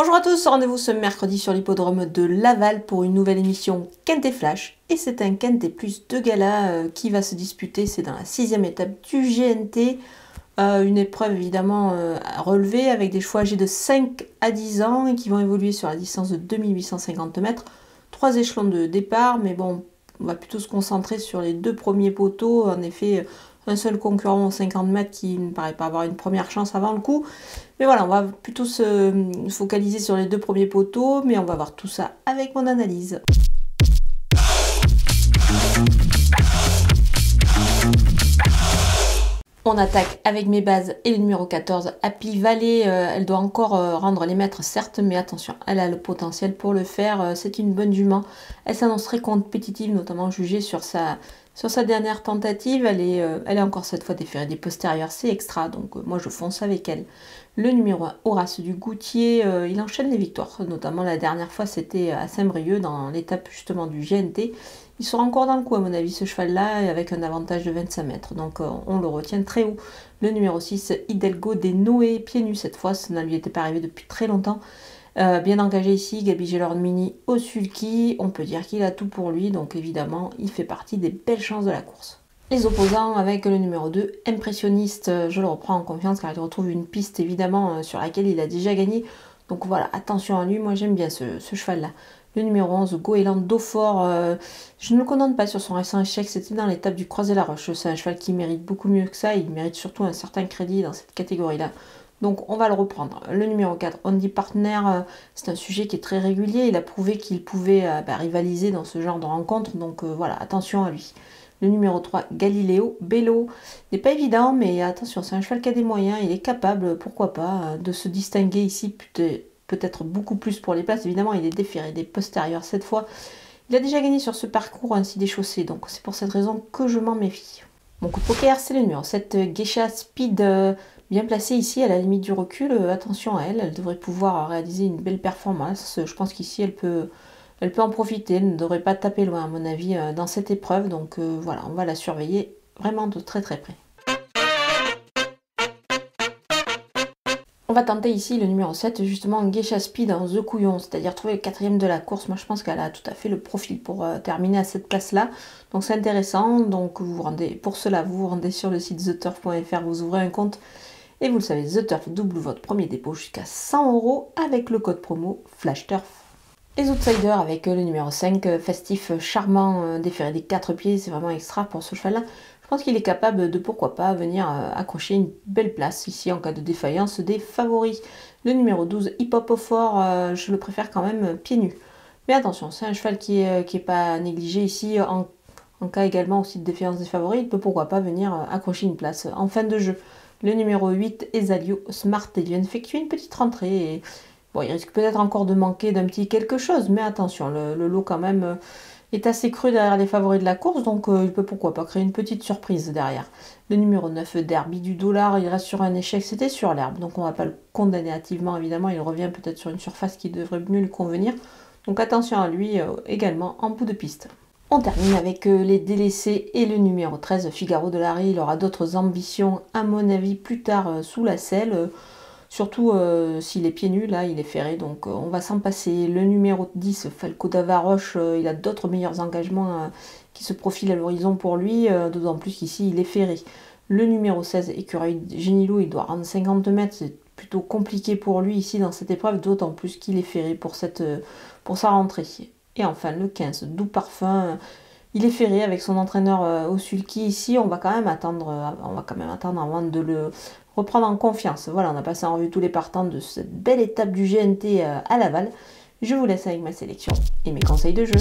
Bonjour à tous, rendez-vous ce mercredi sur l'hippodrome de Laval pour une nouvelle émission Quintet Flash. Et c'est un Quintet plus de gala qui va se disputer, c'est dans la 6e étape du GNT. Une épreuve évidemment à relever avec des chevaux âgés de 5 à 10 ans et qui vont évoluer sur la distance de 2850 mètres. 3 échelons de départ, mais bon, on va plutôt se concentrer sur les 2 premiers poteaux. En effet, un seul concurrent aux 50 mètres qui ne paraît pas avoir une première chance avant le coup. Mais voilà, on va plutôt se focaliser sur les 2 premiers poteaux, mais on va voir tout ça avec mon analyse. On attaque avec mes bases et le numéro 14, Happy Valley. Elle doit encore rendre les mètres, certes, mais attention, elle a le potentiel pour le faire. C'est une bonne jument. Elle s'annonce très compétitive, notamment jugée sur sa dernière tentative. Elle est encore cette fois déférée des postérieurs, c'est extra, donc moi je fonce avec elle. Le numéro 1, Horace du Goutier, il enchaîne les victoires, notamment la dernière fois c'était à Saint-Brieuc dans l'étape justement du GNT. Il sera encore dans le coup à mon avis ce cheval-là avec un avantage de 25 mètres, donc on le retient très haut. Le numéro 6, Hidalgo des Noé, pieds nus cette fois, ça ne lui était pas arrivé depuis très longtemps. Bien engagé ici, Gabi Gelormini au sulky, on peut dire qu'il a tout pour lui, donc évidemment il fait partie des belles chances de la course. Les opposants avec le numéro 2, Impressionniste, je le reprends en confiance car il retrouve une piste évidemment sur laquelle il a déjà gagné. Donc voilà, attention à lui, moi j'aime bien ce cheval-là. Le numéro 11, Goéland Daufort, je ne le condamne pas sur son récent échec, c'était dans l'étape du Croisé-la-Roche. C'est un cheval qui mérite beaucoup mieux que ça, il mérite surtout un certain crédit dans cette catégorie-là. Donc on va le reprendre. Le numéro 4, Andy Partner, c'est un sujet qui est très régulier, il a prouvé qu'il pouvait rivaliser dans ce genre de rencontre, donc voilà, attention à lui. Le numéro 3, Galileo Bello, n'est pas évident, mais attention, c'est un cheval qui a des moyens, il est capable, pourquoi pas, de se distinguer ici, peut-être beaucoup plus pour les places. Évidemment, il est déféré des postérieurs cette fois. Il a déjà gagné sur ce parcours ainsi déchaussé, donc c'est pour cette raison que je m'en méfie. Mon coup de poker, c'est le numéro 7, Geisha Speed, bien placée ici à la limite du recul. Attention à elle, elle devrait pouvoir réaliser une belle performance. Je pense qu'ici, elle peut en profiter, elle ne devrait pas taper loin à mon avis dans cette épreuve. Donc voilà, on va la surveiller vraiment de très très près. On va tenter ici le numéro 7, justement Geisha Speed en The Couillon, c'est-à-dire trouver le 4e de la course. Moi je pense qu'elle a tout à fait le profil pour terminer à cette place-là. Donc c'est intéressant, donc pour cela vous vous rendez sur le site theturf.fr, vous ouvrez un compte et vous le savez, The Turf double votre premier dépôt jusqu'à 100 € avec le code promo FlashTurf. Les outsiders avec le numéro 5, Festif Charmant, déféré des 4 pieds, c'est vraiment extra pour ce cheval-là. Je pense qu'il est capable de, pourquoi pas, venir accrocher une belle place ici en cas de défaillance des favoris. Le numéro 12, Hip Hop au fort, je le préfère quand même pieds nus. Mais attention, c'est un cheval qui est pas négligé ici, en cas également aussi de défaillance des favoris, il peut pourquoi pas venir accrocher une place en fin de jeu. Le numéro 8, Esalio Smart, il vient d'effectuer une petite rentrée et bon, il risque peut-être encore de manquer d'un petit quelque chose, mais attention, le lot quand même est assez creux derrière les favoris de la course, donc il peut pourquoi pas créer une petite surprise derrière. Le numéro 9, Derby du Dollar, il reste sur un échec, c'était sur l'herbe, donc on ne va pas le condamner hâtivement, évidemment, il revient peut-être sur une surface qui devrait mieux lui convenir, donc attention à lui également en bout de piste. On termine avec les délaissés et le numéro 13, Figaro de Larry. Il aura d'autres ambitions, à mon avis, plus tard sous la selle. Surtout s'il est pieds nus, là, il est ferré. Donc on va s'en passer. Le numéro 10, Falco d'Avaroche, il a d'autres meilleurs engagements qui se profilent à l'horizon pour lui. D'autant plus qu'ici, il est ferré. Le numéro 16, Écureuil Génilo, il doit rendre 50 mètres. C'est plutôt compliqué pour lui ici dans cette épreuve. D'autant plus qu'il est ferré pour sa rentrée. Et enfin le 15, Doux Parfum, il est ferré avec son entraîneur au sulky ici, on va quand même attendre avant de le reprendre en confiance. Voilà, on a passé en revue tous les partants de cette belle étape du GNT à Laval. Je vous laisse avec ma sélection et mes conseils de jeu.